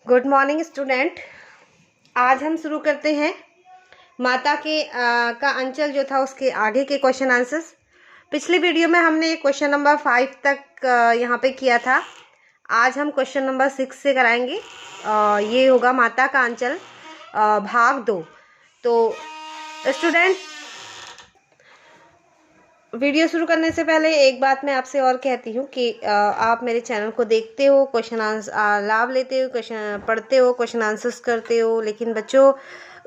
Good morning student. आज हम शुरू करते हैं माता के का अंचल जो था उसके आगे के क्वेश्चन आंसर्स। पिछली वीडियो में हमने क्वेश्चन नंबर 5 तक यहाँ पे किया था। आज हम क्वेश्चन नंबर 6 से कराएंगे। ये होगा माता का अंचल भाग 2। तो स्टूडेंट, वीडियो शुरू करने से पहले एक बात मैं आपसे और कहती हूँ कि आप मेरे चैनल को देखते हो, क्वेश्चन आंसर लाभ लेते हो, क्वेश्चन पढ़ते हो, क्वेश्चन आंसर्स करते हो, लेकिन बच्चों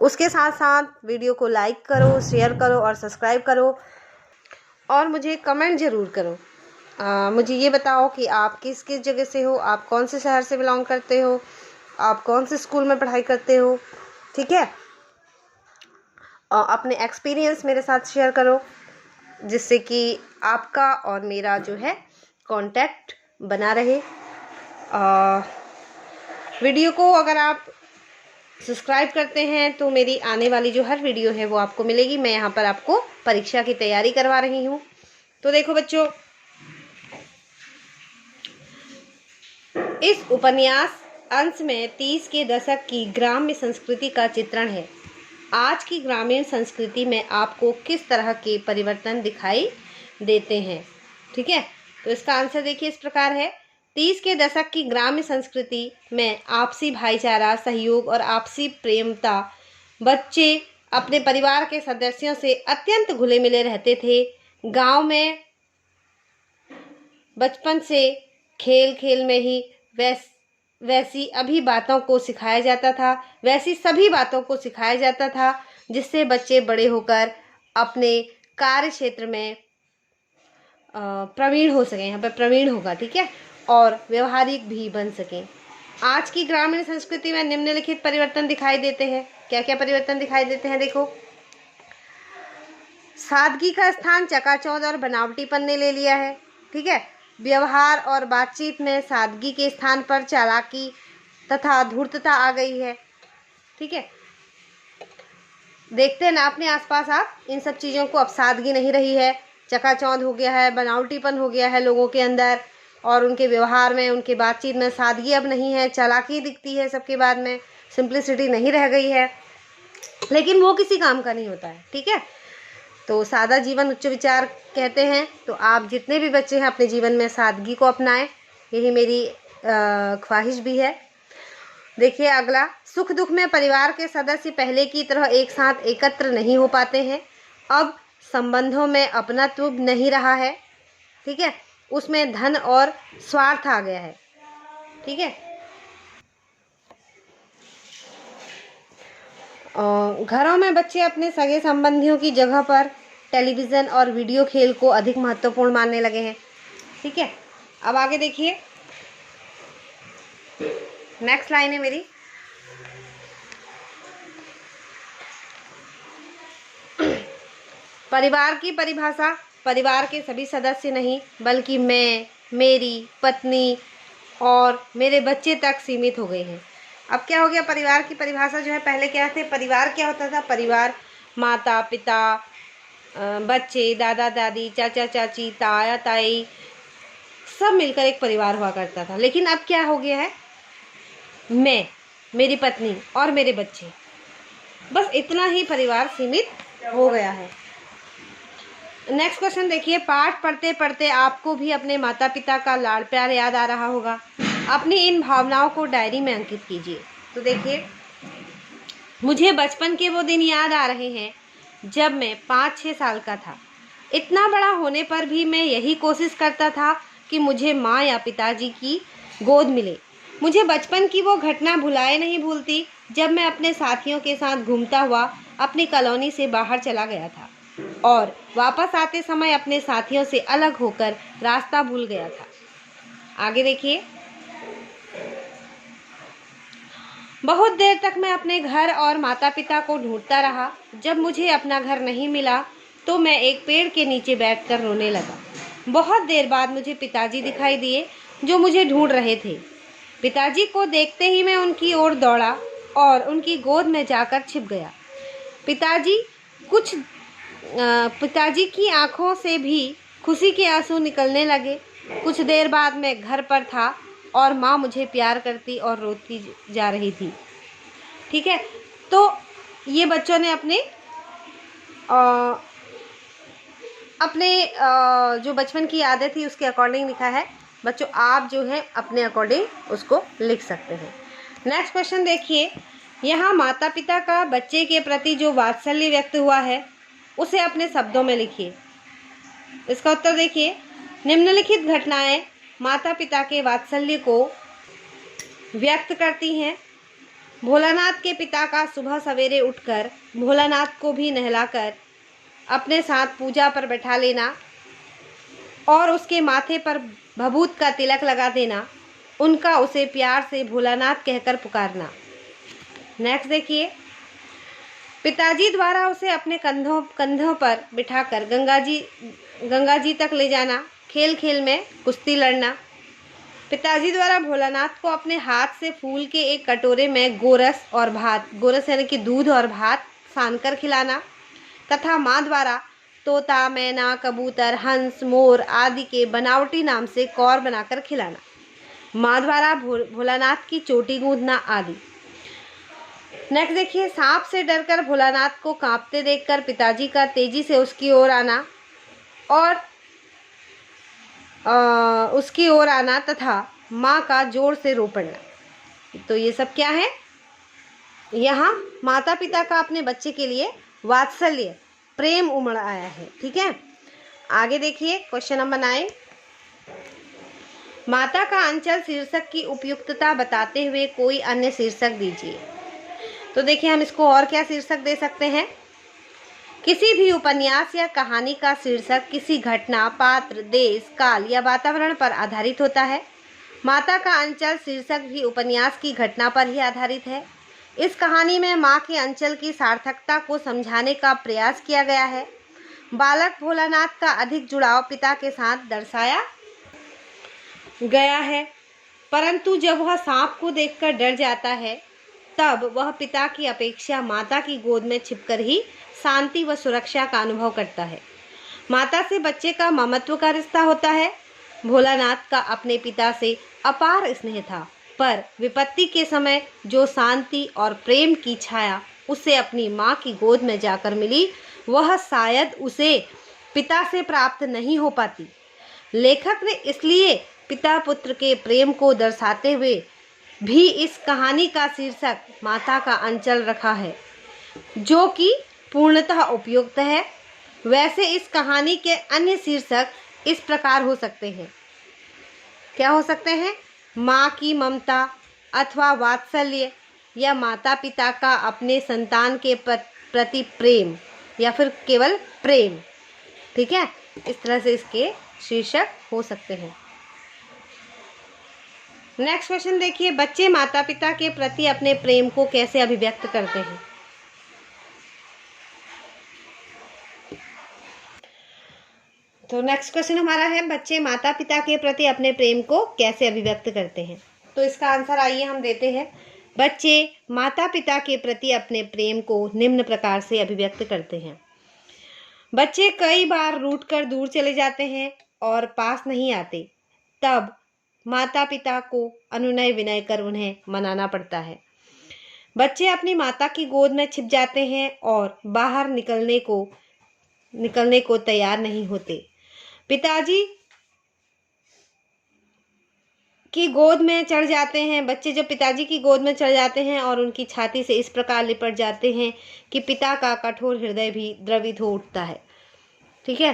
उसके साथ साथ वीडियो को लाइक करो, शेयर करो और सब्सक्राइब करो और मुझे कमेंट ज़रूर करो। मुझे ये बताओ कि आप किस किस जगह से हो, आप कौन से शहर से बिलोंग करते हो, आप कौन से स्कूल में पढ़ाई करते हो। ठीक है, अपने एक्सपीरियंस मेरे साथ शेयर करो जिससे कि आपका और मेरा जो है कांटेक्ट बना रहे। वीडियो को अगर आप सब्सक्राइब करते हैं तो मेरी आने वाली जो हर वीडियो है वो आपको मिलेगी। मैं यहाँ पर आपको परीक्षा की तैयारी करवा रही हूँ। तो देखो बच्चों, इस उपन्यास अंश में 30 के दशक की ग्राम्य संस्कृति का चित्रण है। आज की ग्रामीण संस्कृति में आपको किस तरह के परिवर्तन दिखाई देते हैं। ठीक है, तो इसका आंसर देखिए इस प्रकार है। 30 के दशक की ग्राम्य संस्कृति में आपसी भाईचारा, सहयोग और आपसी प्रेमता, बच्चे अपने परिवार के सदस्यों से अत्यंत घुले मिले रहते थे। गांव में बचपन से खेल खेल में ही वैसी सभी बातों को सिखाया जाता था जिससे बच्चे बड़े होकर अपने कार्य क्षेत्र में प्रवीण हो सकें। यहाँ पर प्रवीण होगा, ठीक है, और व्यवहारिक भी बन सकें। आज की ग्रामीण संस्कृति में निम्नलिखित परिवर्तन दिखाई देते हैं। क्या क्या परिवर्तन दिखाई देते हैं? देखो, सादगी का स्थान चकाचौंध और बनावटीपन ने ले लिया है। ठीक है, व्यवहार और बातचीत में सादगी के स्थान पर चालाकी तथा धूर्तता आ गई है। ठीक है, देखते हैं ना अपने आसपास आप इन सब चीज़ों को। अब सादगी नहीं रही है, चकाचौंध हो गया है, बनावटीपन हो गया है लोगों के अंदर, और उनके व्यवहार में, उनके बातचीत में सादगी अब नहीं है, चालाकी दिखती है सबके बाद में, सिंप्लिसिटी नहीं रह गई है। लेकिन वो किसी काम का नहीं होता है। ठीक है, तो सादा जीवन उच्च विचार कहते हैं। तो आप जितने भी बच्चे हैं अपने जीवन में सादगी को अपनाएं, यही मेरी ख्वाहिश भी है। देखिए अगला, सुख दुख में परिवार के सदस्य पहले की तरह एक साथ एकत्र नहीं हो पाते हैं। अब संबंधों में अपनत्व नहीं रहा है। ठीक है, उसमें धन और स्वार्थ आ गया है। ठीक है, घरों में बच्चे अपने सगे संबंधियों की जगह पर टेलीविज़न और वीडियो खेल को अधिक महत्वपूर्ण मानने लगे हैं। ठीक है, अब आगे देखिए, नेक्स्ट लाइन है मेरी। परिवार की परिभाषा परिवार के सभी सदस्य नहीं बल्कि मैं, मेरी पत्नी और मेरे बच्चे तक सीमित हो गई है। अब क्या हो गया, परिवार की परिभाषा जो है, पहले क्या थे, परिवार क्या होता था, परिवार माता पिता, बच्चे, दादा दादी, चाचा चाची, ताया ताई, सब मिलकर एक परिवार हुआ करता था। लेकिन अब क्या हो गया है, मैं, मेरी पत्नी और मेरे बच्चे, बस इतना ही परिवार सीमित हो गया है। नेक्स्ट क्वेश्चन देखिए, पाठ पढ़ते पढ़ते आपको भी अपने माता पिता का लाड़ प्यार याद आ रहा होगा। अपनी इन भावनाओं को डायरी में अंकित कीजिए। तो देखिए, मुझे बचपन के वो दिन याद आ रहे हैं जब मैं 5-6 साल का था। इतना बड़ा होने पर भी मैं यही कोशिश करता था कि मुझे माँ या पिताजी की गोद मिले। मुझे बचपन की वो घटना भुलाए नहीं भूलती जब मैं अपने साथियों के साथ घूमता हुआ अपनी कॉलोनी से बाहर चला गया था और वापस आते समय अपने साथियों से अलग होकर रास्ता भूल गया था। आगे देखिए, बहुत देर तक मैं अपने घर और माता पिता को ढूंढता रहा। जब मुझे अपना घर नहीं मिला तो मैं एक पेड़ के नीचे बैठकर रोने लगा। बहुत देर बाद मुझे पिताजी दिखाई दिए जो मुझे ढूंढ रहे थे। पिताजी को देखते ही मैं उनकी ओर दौड़ा और उनकी गोद में जाकर छिप गया। पिताजी की आंखों से भी खुशी के आंसू निकलने लगे। कुछ देर बाद मैं घर पर था और माँ मुझे प्यार करती और रोती जा रही थी। ठीक है, तो ये बच्चों ने अपने जो बचपन की यादें थी उसके अकॉर्डिंग लिखा है। बच्चों आप जो है अपने अकॉर्डिंग उसको लिख सकते हैं। नेक्स्ट क्वेश्चन देखिए, यहाँ माता पिता का बच्चे के प्रति जो वात्सल्य व्यक्त हुआ है उसे अपने शब्दों में लिखिए। इसका उत्तर देखिए, निम्नलिखित घटनाएं माता पिता के वात्सल्य को व्यक्त करती हैं। भोलानाथ के पिता का सुबह सवेरे उठकर भोलानाथ को भी नहलाकर अपने साथ पूजा पर बैठा लेना और उसके माथे पर भभूत का तिलक लगा देना, उनका उसे प्यार से भोलानाथ कहकर पुकारना। नेक्स्ट देखिए, पिताजी द्वारा उसे अपने कंधों पर बिठाकर गंगा जी तक ले जाना, खेल खेल में कुश्ती लड़ना। पिताजी द्वारा भोलानाथ को अपने हाथ से फूल के एक कटोरे में गोरस और भात, गोरस यानी कि दूध और भात सानकर खिलाना, तथा माँ द्वारा तोता, मैना, कबूतर, हंस, मोर आदि के बनावटी नाम से कौर बनाकर खिलाना। माँ द्वारा भोलानाथ की चोटी गूंदना आदि। नेक्स्ट देखिए, सांप से डरकर भोलानाथ को कांपते देखकर पिताजी का तेजी से उसकी ओर आना तथा माँ का जोर से रो पड़ना। तो ये सब क्या है, यहाँ माता पिता का अपने बच्चे के लिए वात्सल्य, प्रेम उमड़ आया है। ठीक है, आगे देखिए क्वेश्चन नंबर 9, माता का अंचल शीर्षक की उपयुक्तता बताते हुए कोई अन्य शीर्षक दीजिए। तो देखिए हम इसको और क्या शीर्षक दे सकते हैं। किसी भी उपन्यास या कहानी का शीर्षक किसी घटना, पात्र, देश, काल या वातावरण पर आधारित होता है। माता का अंचल शीर्षक भी उपन्यास की घटना पर ही आधारित है। इस कहानी में माँ के अंचल की सार्थकता को समझाने का प्रयास किया गया है। बालक भोलानाथ का अधिक जुड़ाव पिता के साथ दर्शाया गया है, परंतु जब वह सांप को देखकर डर जाता है तब वह पिता की अपेक्षा माता की गोद में छिपकर ही शांति व सुरक्षा का अनुभव करता है। माता से बच्चे का ममत्व का रिश्ता होता है। भोलानाथ का अपने पिता से अपार स्नेह था, पर विपत्ति के समय जो शांति और प्रेम की छाया उसे अपनी माँ की गोद में जाकर मिली, वह शायद उसे पिता से प्राप्त नहीं हो पाती। लेखक ने इसलिए पिता पुत्र के प्रेम को दर्शाते हुए भी इस कहानी का शीर्षक माता का अंचल रखा है, जो कि पूर्णतः उपयुक्त है। वैसे इस कहानी के अन्य शीर्षक इस प्रकार हो सकते हैं। क्या हो सकते हैं? माँ की ममता अथवा वात्सल्य, या माता पिता का अपने संतान के प्रति प्रेम, या फिर केवल प्रेम। ठीक है, इस तरह से इसके शीर्षक हो सकते हैं। नेक्स्ट क्वेश्चन देखिए, बच्चे माता पिता के प्रति अपने प्रेम को कैसे अभिव्यक्त करते हैं? तो नेक्स्ट क्वेश्चन हमारा है, बच्चे माता पिता के प्रति अपने प्रेम को कैसे अभिव्यक्त करते हैं? तो इसका आंसर आइए हम देते हैं। बच्चे माता पिता के प्रति अपने प्रेम को निम्न प्रकार से अभिव्यक्त करते हैं। बच्चे कई बार रूठकर दूर चले जाते हैं और पास नहीं आते, तब माता पिता को अनुनय विनय कर उन्हें मनाना पड़ता है। बच्चे अपनी माता की गोद में छिप जाते हैं और बाहर निकलने को तैयार नहीं होते। पिताजी की गोद में चढ़ जाते हैं। बच्चे जब पिताजी की गोद में चढ़ जाते हैं और उनकी छाती से इस प्रकार लिपट जाते हैं कि पिता का कठोर हृदय भी द्रवित हो उठता है। ठीक है,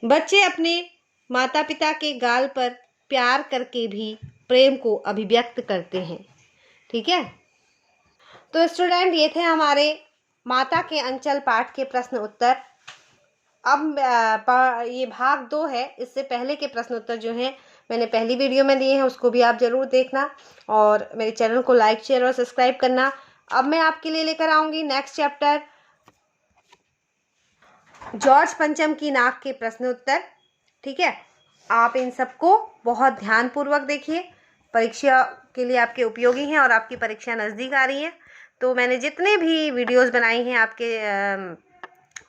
बच्चे अपने माता पिता के गाल पर प्यार करके भी प्रेम को अभिव्यक्त करते हैं। ठीक है, तो स्टूडेंट ये थे हमारे माता के अंचल पाठ के प्रश्न उत्तर। अब ये भाग 2 है। इससे पहले के प्रश्न उत्तर जो हैं मैंने पहली वीडियो में दिए हैं, उसको भी आप ज़रूर देखना और मेरे चैनल को लाइक, शेयर और सब्सक्राइब करना। अब मैं आपके लिए लेकर आऊँगी नेक्स्ट चैप्टर, जॉर्ज पंचम की नाक के प्रश्न उत्तर। ठीक है, आप इन सबको बहुत ध्यानपूर्वक देखिए, परीक्षा के लिए आपके उपयोगी हैं और आपकी परीक्षा नज़दीक आ रही है। तो मैंने जितने भी वीडियोस बनाई हैं आपके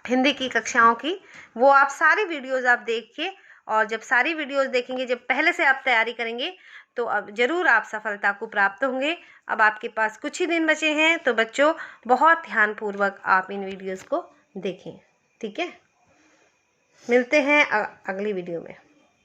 हिंदी की कक्षाओं की, वो आप सारी वीडियोस आप देखिए, और जब सारी वीडियोस देखेंगे, जब पहले से आप तैयारी करेंगे, तो अब ज़रूर आप सफलता को प्राप्त होंगे। अब आपके पास कुछ ही दिन बचे हैं, तो बच्चों बहुत ध्यानपूर्वक आप इन वीडियोस को देखें। ठीक है, मिलते हैं अगली वीडियो में।